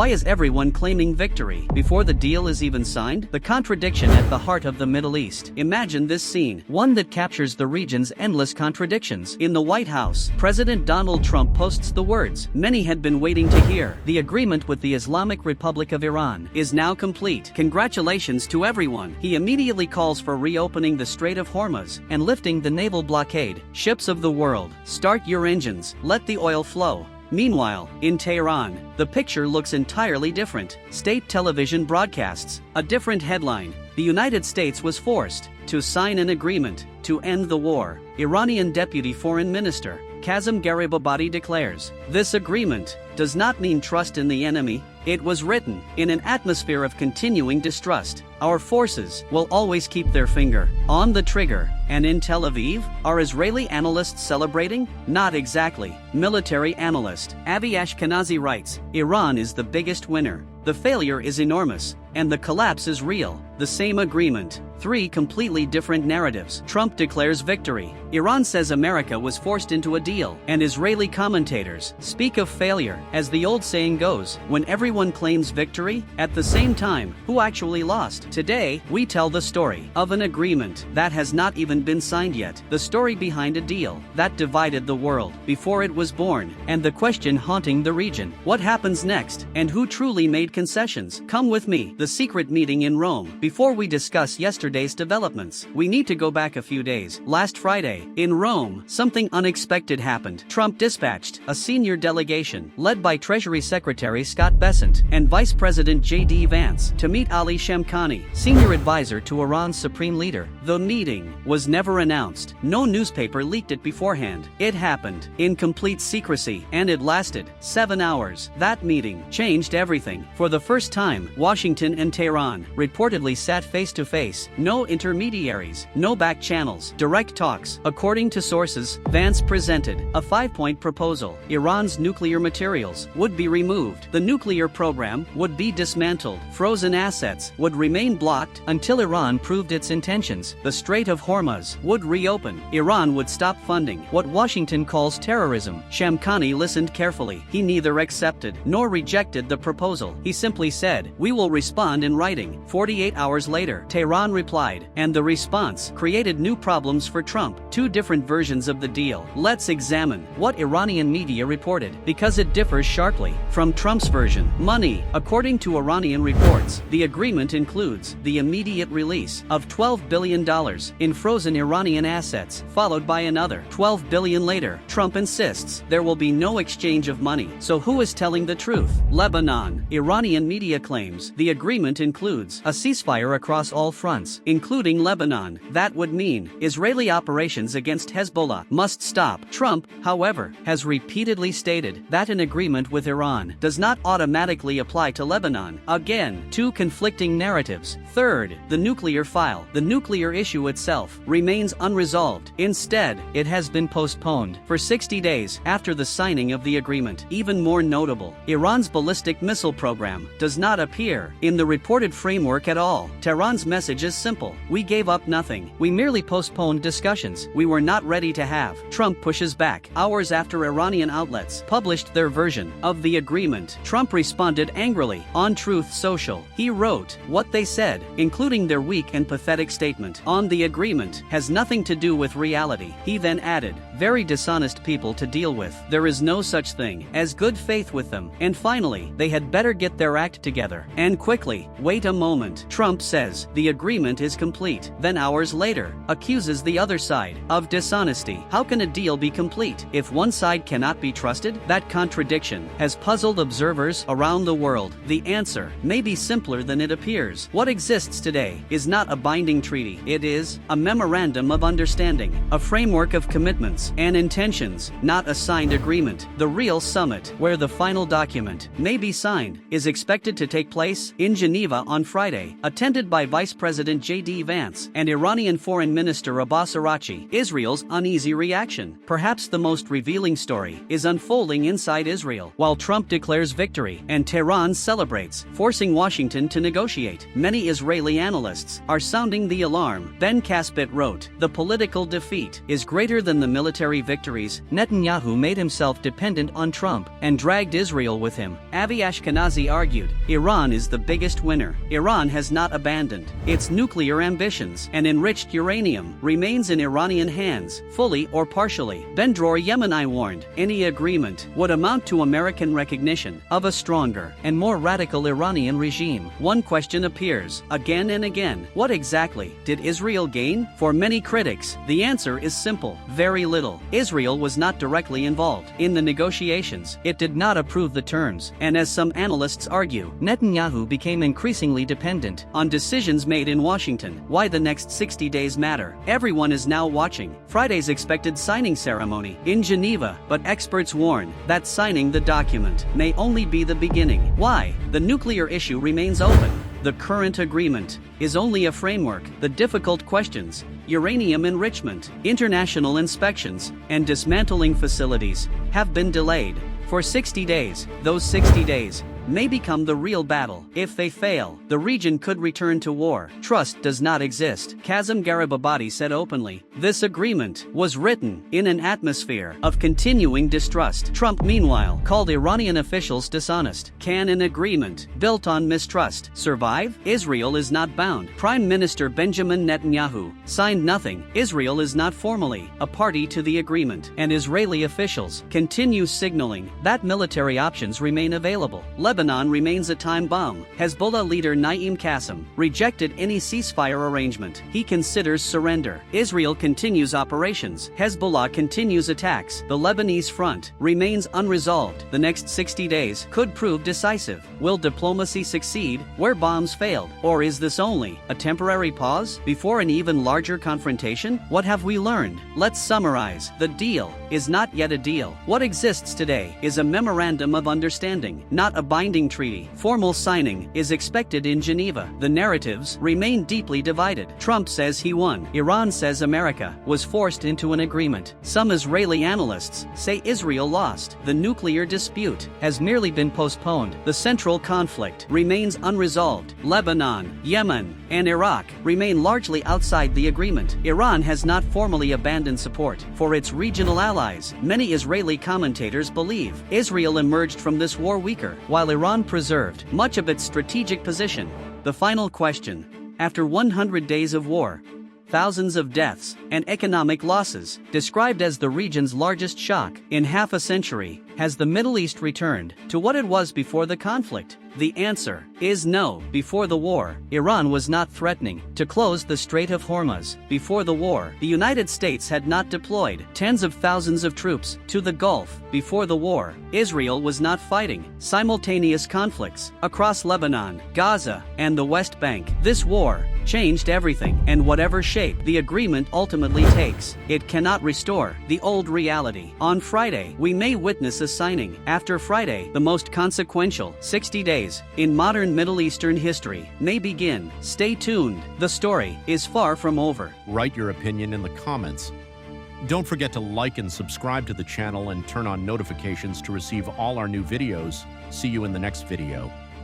Why is everyone claiming victory before the deal is even signed? The contradiction at the heart of the Middle East. Imagine this scene, one that captures the region's endless contradictions. In the White House, President Donald Trump posts the words many had been waiting to hear. The agreement with the Islamic Republic of Iran is now complete. Congratulations to everyone. He immediately calls for reopening the Strait of Hormuz and lifting the naval blockade. Ships of the world, start your engines, let the oil flow. Meanwhile, in Tehran, the picture looks entirely different. State television broadcasts a different headline. The United States was forced to sign an agreement to end the war. Iranian Deputy Foreign Minister Kazem Garibabadi declares, this agreement does not mean trust in the enemy. It was written in an atmosphere of continuing distrust. Our forces will always keep their finger on the trigger. And in Tel Aviv, are Israeli analysts celebrating? Not exactly. Military analyst Avi Ashkenazi writes, Iran is the biggest winner. The failure is enormous, and the collapse is real. The same agreement. Three completely different narratives. Trump declares victory. Iran says America was forced into a deal. And Israeli commentators speak of failure. As the old saying goes, when everyone claims victory, at the same time, who actually lost? Today, we tell the story of an agreement that has not even been signed yet. The story behind a deal that divided the world before it was born. And the question haunting the region. What happens next? And who truly made concessions? Come with me. The secret meeting in Rome. Before we discuss yesterday's developments, we need to go back a few days. Last Friday, in Rome, something unexpected happened. Trump dispatched a senior delegation, led by Treasury Secretary Scott Bessent and Vice President J.D. Vance, to meet Ali Shamkhani, senior advisor to Iran's supreme leader. The meeting was never announced. No newspaper leaked it beforehand. It happened in complete secrecy, and it lasted 7 hours. That meeting changed everything. For the first time, Washington and Tehran reportedly sat face to face. No intermediaries, no back channels, direct talks. According to sources, Vance presented a 5-point proposal. Iran's nuclear materials would be removed. The nuclear program would be dismantled. Frozen assets would remain blocked until Iran proved its intentions. The Strait of Hormuz would reopen. Iran would stop funding what Washington calls terrorism. Shamkhani listened carefully. He neither accepted nor rejected the proposal. He simply said, we will respond in writing. 48 hours later, Tehran replied, and the response created new problems for Trump. Two different versions of the deal. Let's examine what Iranian media reported, because it differs sharply from Trump's version. Money. According to Iranian reports, the agreement includes the immediate release of $12 billion in frozen Iranian assets, followed by another $12 billion later. Trump insists there will be no exchange of money. So who is telling the truth? Lebanon. Iranian media claims the agreement includes a ceasefire across all fronts, including Lebanon. That would mean Israeli operations against Hezbollah must stop. Trump, however, has repeatedly stated that an agreement with Iran does not automatically apply to Lebanon. Again, two conflicting narratives. Third, the nuclear file. The nuclear issue itself remains unresolved. Instead, it has been postponed for 60 days after the signing of the agreement. Even more notable, Iran's ballistic missile program does not appear in the reported framework at all. Tehran's message is simple. We gave up nothing. We merely postponed discussions we were not ready to have. Trump pushes back. Hours after Iranian outlets published their version of the agreement, Trump responded angrily on Truth Social. He wrote, what they said, including their weak and pathetic statement on the agreement, has nothing to do with reality. He then added, very dishonest people to deal with. There is no such thing as good faith with them. And finally, they had better get their act together. And quickly. Wait a moment. Trump says the agreement is complete. Then hours later, accuses the other side of dishonesty. How can a deal be complete if one side cannot be trusted? That contradiction has puzzled observers around the world. The answer may be simpler than it appears. What exists today is not a binding treaty. It is a memorandum of understanding, a framework of commitments and intentions, not a signed agreement. The real summit, where the final document may be signed, is expected to take place in Geneva on Friday, attended by Vice President J.D. Vance and Iranian Foreign Minister Abbas Araghchi. Israel's uneasy reaction. Perhaps the most revealing story is unfolding unfolding inside Israel. While Trump declares victory and Tehran celebrates, forcing Washington to negotiate, many Israeli analysts are sounding the alarm. Ben Caspit wrote, "The political defeat is greater than the military victories." Netanyahu made himself dependent on Trump and dragged Israel with him. Avi Ashkenazi argued, Iran is the biggest winner. Iran has not abandoned its nuclear ambitions, and enriched uranium remains in Iranian hands, fully or partially. Ben-Dror Yemeni warned, any agreement would amount to American recognition of a stronger and more radical Iranian regime. One question appears again and again: what exactly did Israel gain? For many critics, the answer is simple: very little. Israel was not directly involved in the negotiations. It did not approve the terms, and as some analysts argue, Netanyahu became increasingly dependent on decisions made in Washington. Why the next 60 days matter? Everyone is now watching Friday's expected signing ceremony in Geneva, but experts warn that signing the document may only be the beginning. Why? The nuclear issue remains open. The current agreement is only a framework. The difficult questions, uranium enrichment, international inspections, and dismantling facilities, have been delayed for 60 days. Those 60 days may become the real battle. If they fail, the region could return to war. Trust does not exist. Kazem Garibabadi said openly, this agreement was written in an atmosphere of continuing distrust. Trump, meanwhile, called Iranian officials dishonest. Can an agreement built on mistrust survive? Israel is not bound. Prime Minister Benjamin Netanyahu signed nothing. Israel is not formally a party to the agreement, and Israeli officials continue signaling that military options remain available. Lebanon remains a time bomb. Hezbollah leader Naim Qassem rejected any ceasefire arrangement. He considers surrender. Israel continues operations. Hezbollah continues attacks. The Lebanese front remains unresolved. The next 60 days could prove decisive. Will diplomacy succeed where bombs failed? Or is this only a temporary pause before an even larger confrontation? What have we learned? Let's summarize. The deal is not yet a deal. What exists today is a memorandum of understanding, not a binding treaty. Formal signing is expected in Geneva. The narratives remain deeply divided. Trump says he won. Iran says America was forced into an agreement. Some Israeli analysts say Israel lost. The nuclear dispute has merely been postponed. The central conflict remains unresolved. Lebanon, Yemen, and Iraq remain largely outside the agreement. Iran has not formally abandoned support for its regional allies. Many Israeli commentators believe Israel emerged from this war weaker, while Iran preserved much of its strategic position. The final question: after 100 days of war, thousands of deaths, and economic losses, described as the region's largest shock in half a century, has the Middle East returned to what it was before the conflict? The answer is no. Before the war, Iran was not threatening to close the Strait of Hormuz. Before the war, the United States had not deployed tens of thousands of troops to the Gulf. Before the war, Israel was not fighting simultaneous conflicts across Lebanon, Gaza, and the West Bank. This war changed everything, and whatever shape the agreement ultimately takes, it cannot restore the old reality. On Friday, we may witness a signing. After Friday, the most consequential 60 days in modern Middle Eastern history may begin. Stay tuned. The story is far from over. Write your opinion in the comments. Don't forget to like and subscribe to the channel and turn on notifications to receive all our new videos. See you in the next video.